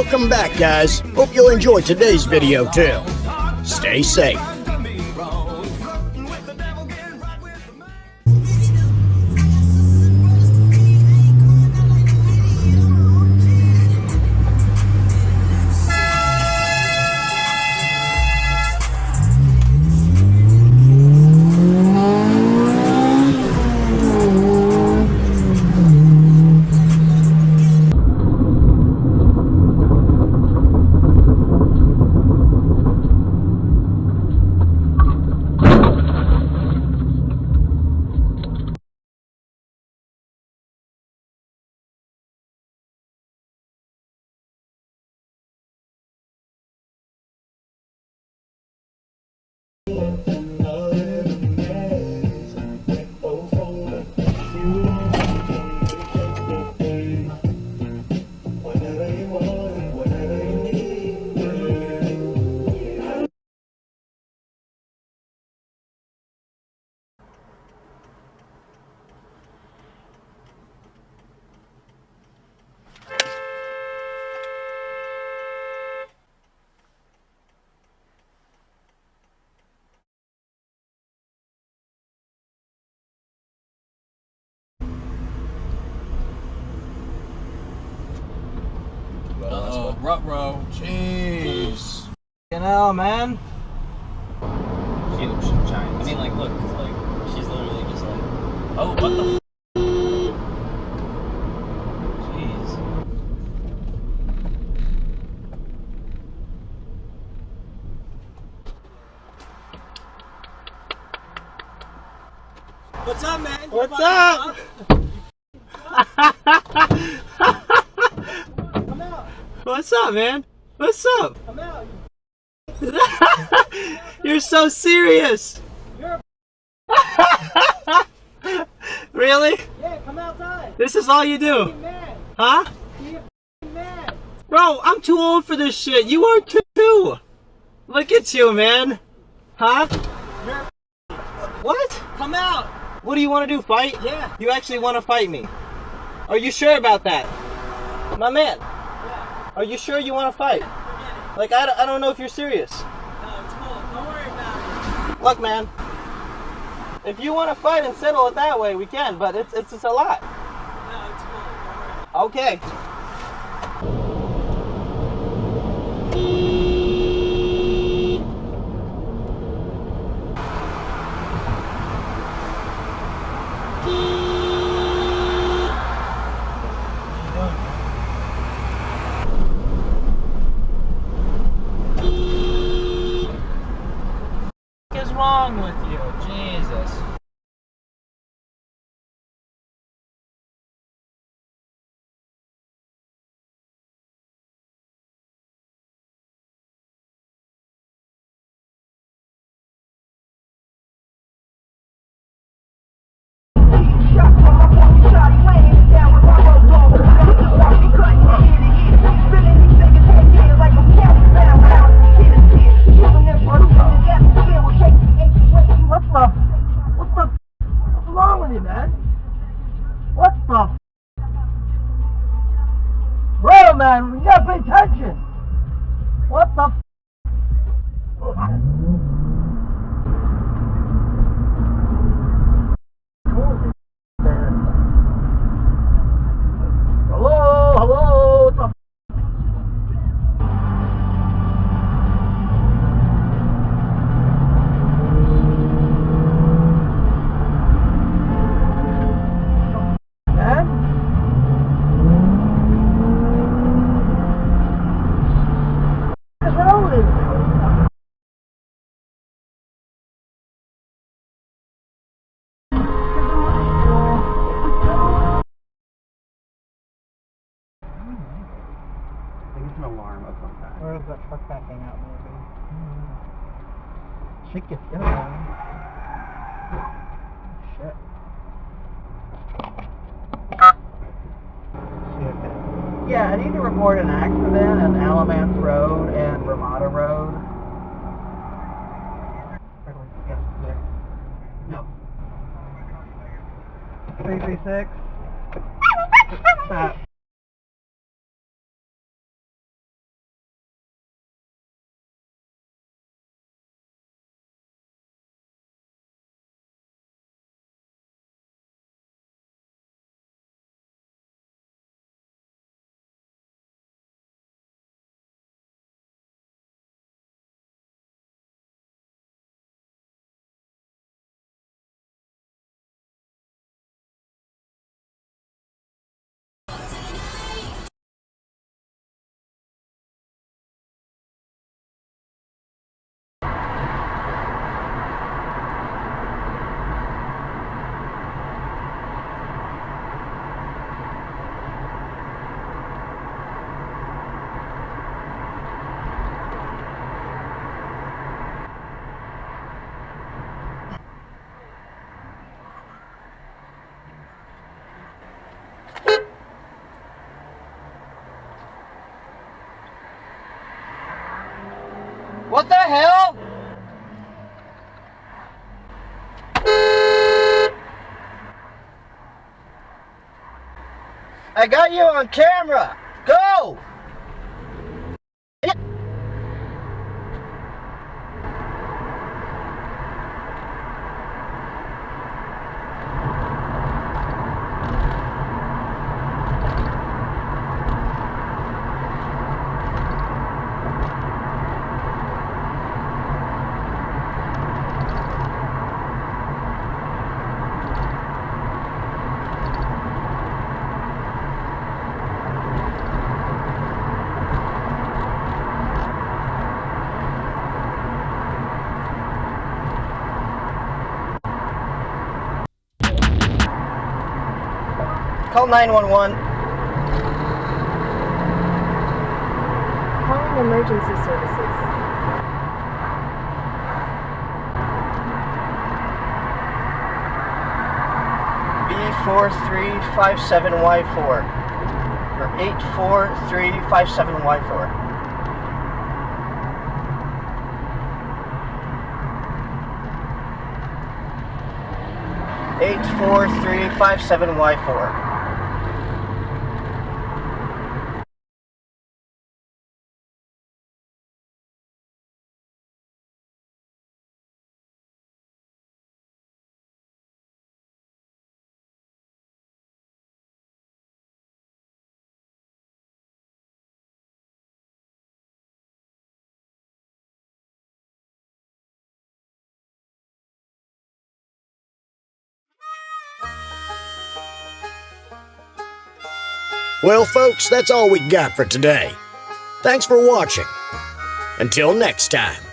Welcome back, guys. Hope you'll enjoy today's video too. Stay safe. Uh-oh, ruh-roh. Jeez. You know, man. Huge, giant. I mean, like, look, like, she's literally just like, oh, what the f? Jeez. What's up, man? What's up? What's up, man? What's up? I'm out. You're so serious. You're Really? yeah, come outside. This is all you do? Be mad. Huh? Be mad. Bro, I'm too old for this shit. You are too. Look at you, man. Huh? You're What? come out. What do you want to do? Fight? Yeah. You actually want to fight me? Are you sure about that? My man. Yeah. Are you sure you want to fight? Forget it. Like, I don't know if you're serious. No, it's cool. Don't worry about Look, man. If you want to fight and settle it that way, we can, but it's just a lot. it. No, it's cool. Don't worry. Okay. What is wrong with you? Jesus. Bro, man, you gotta pay attention. What the f? Hello, hello, what the f? Man? An alarm of some kind. Or is that truck backing out, maybe? Shit gets going. Shit. Yeah, I need to report an accident on Alamance Road and Ramada Road. No. 336. Stop. What the hell? I got you on camera. Go! Call 911. Calling emergency services. B4357Y4 or 84357Y4. Eight four three five seven Y4. Well, folks, that's all we got for today. Thanks for watching. Until next time.